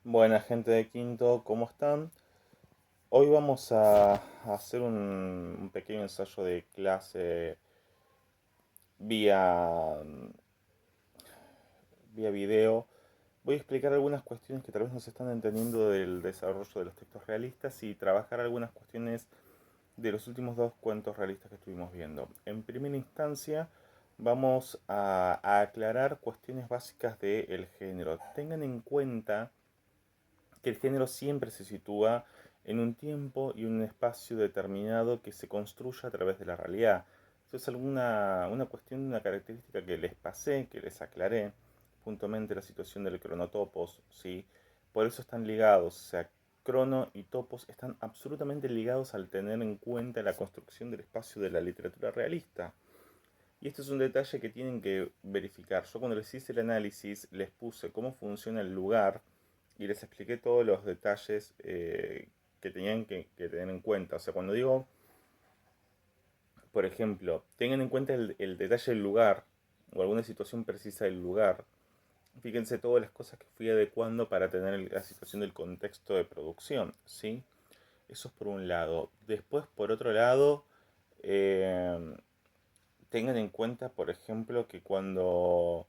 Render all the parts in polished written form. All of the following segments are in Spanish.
Buena gente de Quinto, ¿cómo están? Hoy vamos a hacer un pequeño ensayo de clase vía, vía video. Voy a explicar algunas cuestiones que tal vez no se están entendiendo del desarrollo de los textos realistas y trabajar algunas cuestiones de los últimos dos cuentos realistas que estuvimos viendo. En primera instancia, vamos a aclarar cuestiones básicas del género. Tengan en cuenta que el género siempre se sitúa en un tiempo y un espacio determinado que se construye a través de la realidad. Eso es alguna una cuestión, una característica que les pasé, que les aclaré, puntualmente la situación del cronotopos, ¿sí? Por eso están ligados, o sea, crono y topos están absolutamente ligados al tener en cuenta la construcción del espacio de la literatura realista. Y este es un detalle que tienen que verificar. Yo cuando les hice el análisis les puse cómo funciona el lugar y les expliqué todos los detalles que tenían que tener en cuenta. O sea, cuando digo, por ejemplo, tengan en cuenta el detalle del lugar o alguna situación precisa del lugar, fíjense todas las cosas que fui adecuando para tener la situación del contexto de producción, ¿sí? Eso es por un lado. Después, por otro lado, eh, tengan en cuenta, por ejemplo, que cuando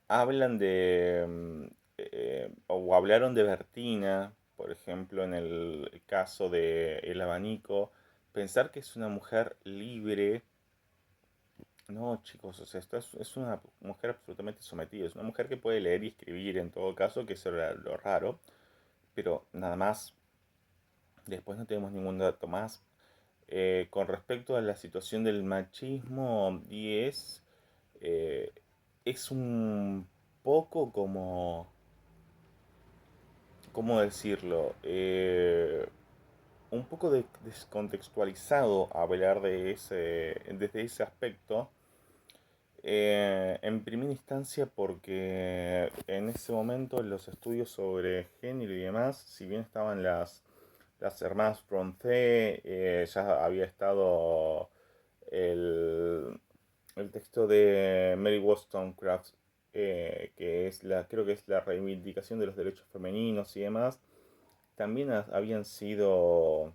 hablan de, o hablaron de Bertina, por ejemplo, en el caso de El Abanico, pensar que es una mujer libre, no, chicos, o sea, es una mujer absolutamente sometida, es una mujer que puede leer y escribir en todo caso, que eso era lo raro, pero nada más, después no tenemos ningún dato más. Con respecto a la situación del machismo, 10 es un poco como ¿cómo decirlo? Un poco descontextualizado hablar desde ese aspecto. En primera instancia porque en ese momento los estudios sobre género y demás, si bien estaban las hermanas Brontë, ya había estado el, el texto de Mary Wollstonecraft, que es creo que es la reivindicación de los derechos femeninos y demás, también habían sido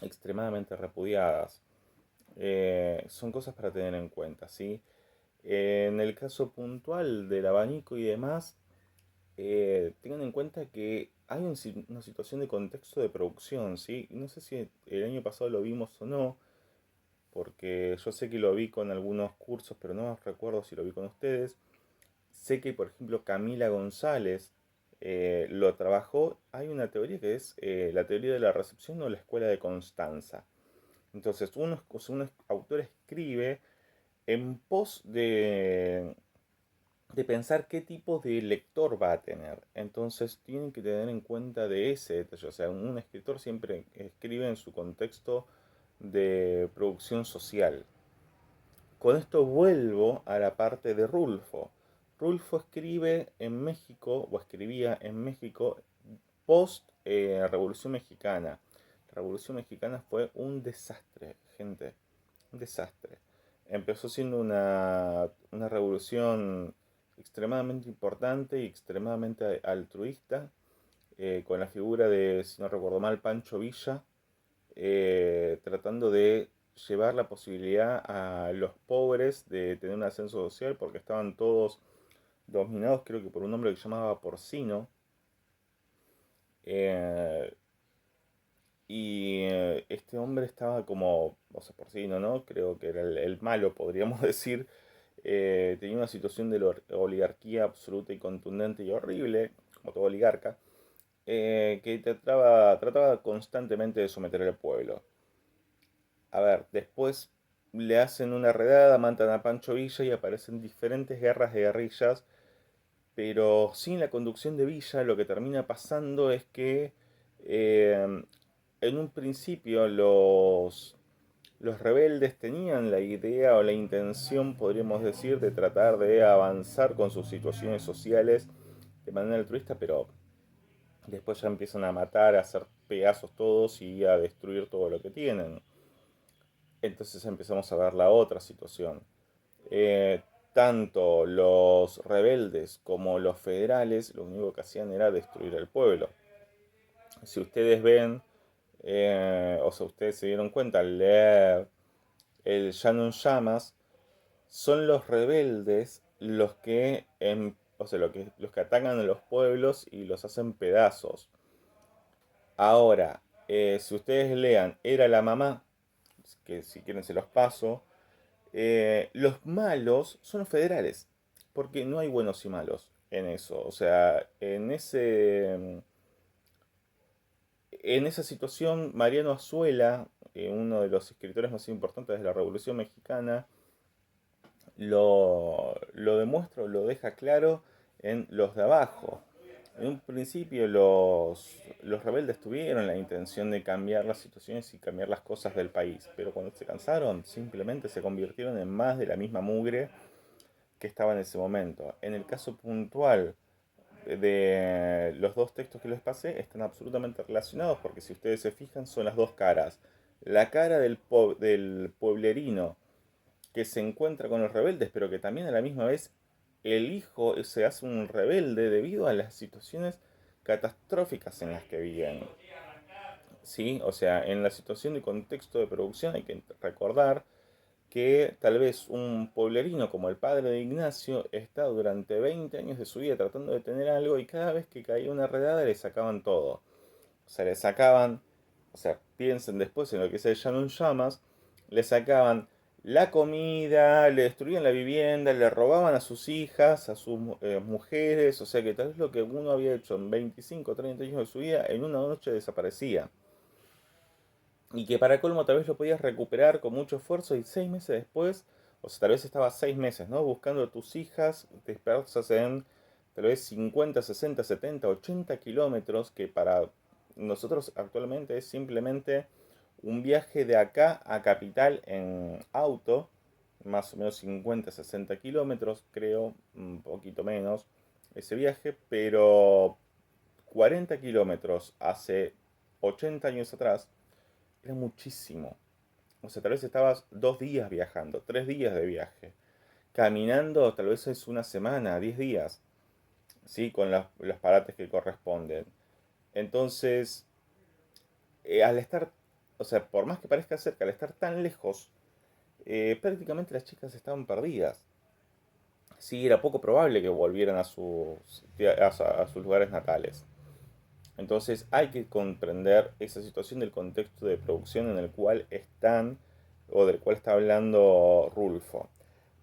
extremadamente repudiadas. Son cosas para tener en cuenta, ¿sí? En el caso puntual del abanico y demás, tengan en cuenta que hay una situación de contexto de producción, ¿sí? No sé si el año pasado lo vimos o no, porque yo sé que lo vi con algunos cursos, pero no recuerdo si lo vi con ustedes. Sé que, por ejemplo, Camila González lo trabajó. Hay una teoría que es la teoría de la recepción o la escuela de Constanza. Entonces, un autor escribe en pos de pensar qué tipo de lector va a tener. Entonces, tienen que tener en cuenta de ese detalle. O sea, un escritor siempre escribe en su contexto de producción social. Con esto vuelvo a la parte de Rulfo. Rulfo escribe en México, o escribía en México, post Revolución Mexicana. La Revolución Mexicana fue un desastre, gente. Un desastre. Empezó siendo una revolución extremadamente importante y extremadamente altruista, con la figura de, si no recuerdo mal, Pancho Villa, tratando de llevar la posibilidad a los pobres de tener un ascenso social porque estaban todos dominados, creo que por un hombre que se llamaba Porcino. eh, este hombre estaba como, o sea, Porcino, ¿no? Creo que era el malo, podríamos decir. Tenía una situación de la oligarquía absoluta y contundente y horrible, como todo oligarca, que trataba constantemente de someter al pueblo. A ver, después le hacen una redada, matan a Pancho Villa y aparecen diferentes guerras de guerrillas, pero sin la conducción de Villa lo que termina pasando es que en un principio los rebeldes tenían la idea o la intención, podríamos decir, de tratar de avanzar con sus situaciones sociales de manera altruista, pero después ya empiezan a matar, a hacer pedazos todos y a destruir todo lo que tienen. Entonces empezamos a ver la otra situación. tanto los rebeldes como los federales lo único que hacían era destruir el pueblo. Si ustedes ven, o sea, ustedes se dieron cuenta al leer el Llano Llamas, son los rebeldes los que, o sea, los que atacan a los pueblos y los hacen pedazos. Ahora, si ustedes lean Era la mamá, que si quieren se los paso, los malos son los federales, porque no hay buenos y malos en eso. O sea, en esa situación, Mariano Azuela, uno de los escritores más importantes de la Revolución Mexicana, lo demuestra, lo deja claro en Los de Abajo. En un principio los rebeldes tuvieron la intención de cambiar las situaciones y cambiar las cosas del país, pero cuando se cansaron simplemente se convirtieron en más de la misma mugre que estaba en ese momento. En el caso puntual de los dos textos que les pasé están absolutamente relacionados porque si ustedes se fijan son las dos caras. La cara del pueblerino que se encuentra con los rebeldes, pero que también a la misma vez el hijo se hace un rebelde debido a las situaciones catastróficas en las que viven. ¿Sí? O sea, en la situación de contexto de producción hay que recordar que tal vez un pueblerino como el padre de Ignacio está durante 20 años de su vida tratando de tener algo y cada vez que caía una redada le sacaban todo. O sea, le sacaban, o sea, piensen después en lo que se llaman llamas, le sacaban la comida, le destruían la vivienda, le robaban a sus hijas, a sus mujeres, o sea que tal vez lo que uno había hecho en 25 o 30 años de su vida, en una noche desaparecía. Y que para colmo tal vez lo podías recuperar con mucho esfuerzo y 6 meses después, o sea, tal vez estabas 6 meses, ¿no? Buscando a tus hijas, te dispersas en tal vez 50, 60, 70, 80 kilómetros, que para nosotros actualmente es simplemente un viaje de acá a Capital en auto, más o menos 50, 60 kilómetros, creo, un poquito menos ese viaje, pero 40 kilómetros hace 80 años atrás era muchísimo. O sea, tal vez estabas 2 días viajando, 3 días de viaje. Caminando tal vez es una semana, 10 días, ¿sí? Con los parates que corresponden. Entonces, al estar, o sea, por más que parezca cerca, al estar tan lejos, prácticamente las chicas estaban perdidas. Sí, era poco probable que volvieran a sus lugares natales. Entonces hay que comprender esa situación del contexto de producción en el cual están o del cual está hablando Rulfo.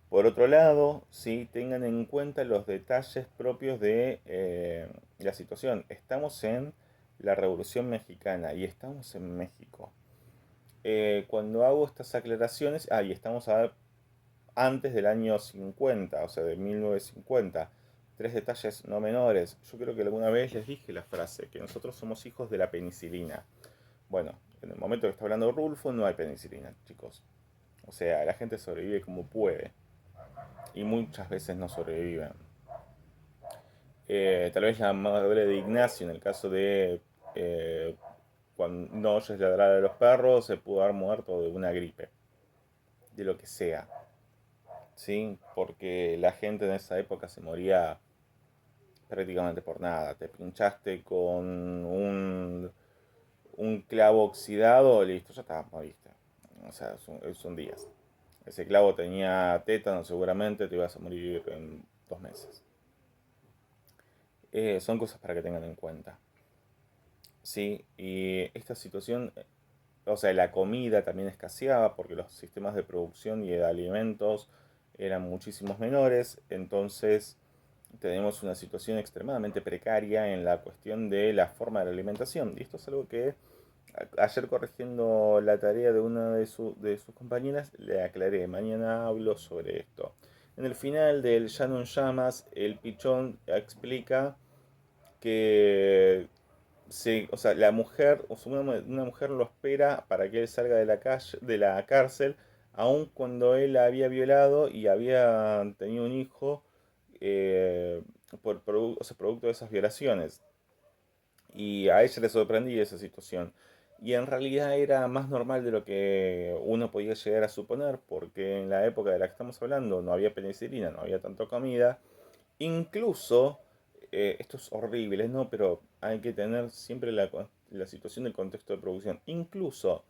Por otro lado, sí, tengan en cuenta los detalles propios de la situación. Estamos en la Revolución Mexicana y estamos en México. Cuando hago estas aclaraciones, y estamos antes del año 50, o sea, de 1950. Tres detalles no menores. Yo creo que alguna vez les dije la frase, que nosotros somos hijos de la penicilina. Bueno, en el momento que está hablando Rulfo no hay penicilina, chicos. O sea, la gente sobrevive como puede. Y muchas veces no sobreviven. Tal vez la madre de Ignacio, en el caso de cuando no oyes ladrar de los perros, se pudo haber muerto de una gripe. De lo que sea. ¿Sí? Porque la gente en esa época se moría prácticamente por nada. Te pinchaste con un clavo oxidado, listo, ya está, moriste. O sea, son días. Ese clavo tenía tétano, seguramente te ibas a morir en 2 meses. Son cosas para que tengan en cuenta. Sí, y esta situación, o sea, la comida también escaseaba porque los sistemas de producción y de alimentos eran muchísimos menores, entonces tenemos una situación extremadamente precaria en la cuestión de la forma de la alimentación. Y esto es algo que ayer corrigiendo la tarea de una de sus compañeras le aclaré. Mañana hablo sobre esto. En el final del Llano en Llamas, el pichón explica que o sea, la mujer, o sea, una mujer lo espera para que él salga de la cárcel, aun cuando él la había violado y había tenido un hijo o sea, producto de esas violaciones. Y a ella le sorprendía esa situación. y en realidad era más normal de lo que uno podía llegar a suponer, porque en la época de la que estamos hablando no había penicilina, no había tanta comida. Incluso, esto es horrible, ¿no? Pero hay que tener siempre la situación del contexto de producción. Incluso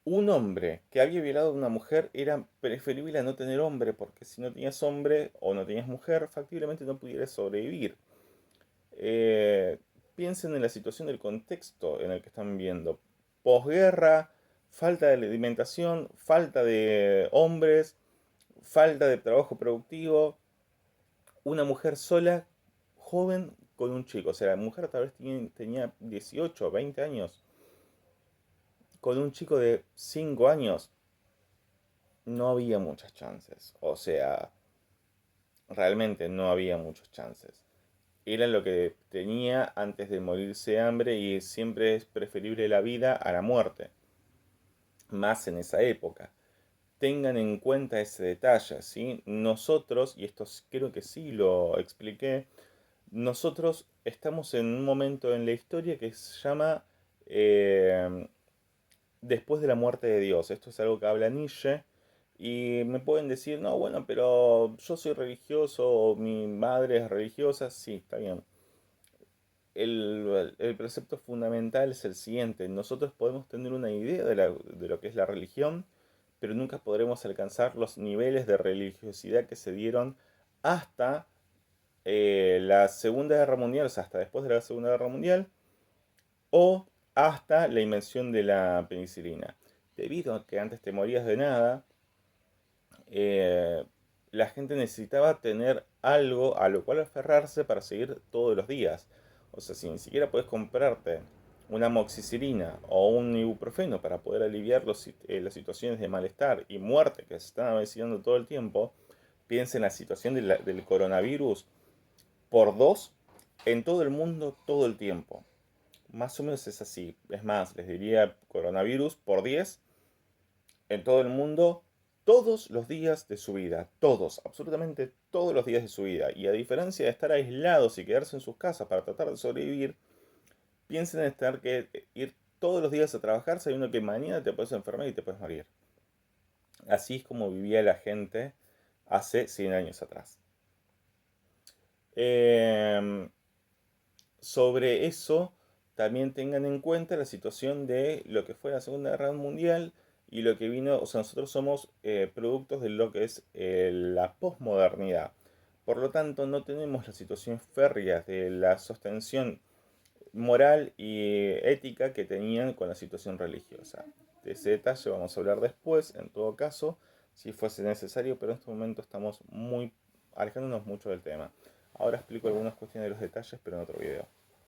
un hombre que había violado a una mujer era preferible a no tener hombre, porque si no tenías hombre o no tenías mujer, factiblemente no pudieras sobrevivir. Eh, Piensen en la situación del contexto en el que están viendo. Posguerra, falta de alimentación, falta de hombres, falta de trabajo productivo, una mujer sola, joven, con un chico. O sea, la mujer tal vez tenía 18 o 20 años, con un chico de 5 años. No había muchas chances. O sea, realmente no había muchas chances. Era lo que tenía antes de morirse de hambre y siempre es preferible la vida a la muerte. Más en esa época. Tengan en cuenta ese detalle, ¿sí? Nosotros, y esto creo que sí lo expliqué, nosotros estamos en un momento en la historia que se llama eh, después de la muerte de Dios. Esto es algo que habla Nietzsche. Y me pueden decir, no, bueno, pero yo soy religioso o mi madre es religiosa. Sí, está bien. El precepto fundamental es el siguiente. Nosotros podemos tener una idea de lo que es la religión, pero nunca podremos alcanzar los niveles de religiosidad que se dieron hasta la Segunda Guerra Mundial, o sea, hasta después de la Segunda Guerra Mundial, o hasta la invención de la penicilina. Debido a que antes te morías de nada, eh, la gente necesitaba tener algo a lo cual aferrarse para seguir todos los días. O sea, si ni siquiera puedes comprarte una amoxicilina o un ibuprofeno para poder aliviar las situaciones de malestar y muerte que se están avecinando todo el tiempo, piensa en la situación del coronavirus por dos en todo el mundo todo el tiempo. Más o menos es así. Es más, les diría coronavirus por 10 en todo el mundo todos los días de su vida. Todos, absolutamente todos los días de su vida. Y a diferencia de estar aislados y quedarse en sus casas para tratar de sobrevivir, piensen en estar que ir todos los días a trabajar sabiendo que mañana te puedes enfermar y te puedes morir. Así es como vivía la gente hace 100 años atrás. Eh, Sobre eso, también tengan en cuenta la situación de lo que fue la Segunda Guerra Mundial y lo que vino, o sea, nosotros somos productos de lo que es la posmodernidad. Por lo tanto, no tenemos la situación férrea de la sostención moral y ética que tenían con la situación religiosa. De ese detalle vamos a hablar después, en todo caso, si fuese necesario, pero en este momento estamos muy alejándonos mucho del tema. Ahora explico algunas cuestiones de los detalles, pero en otro video.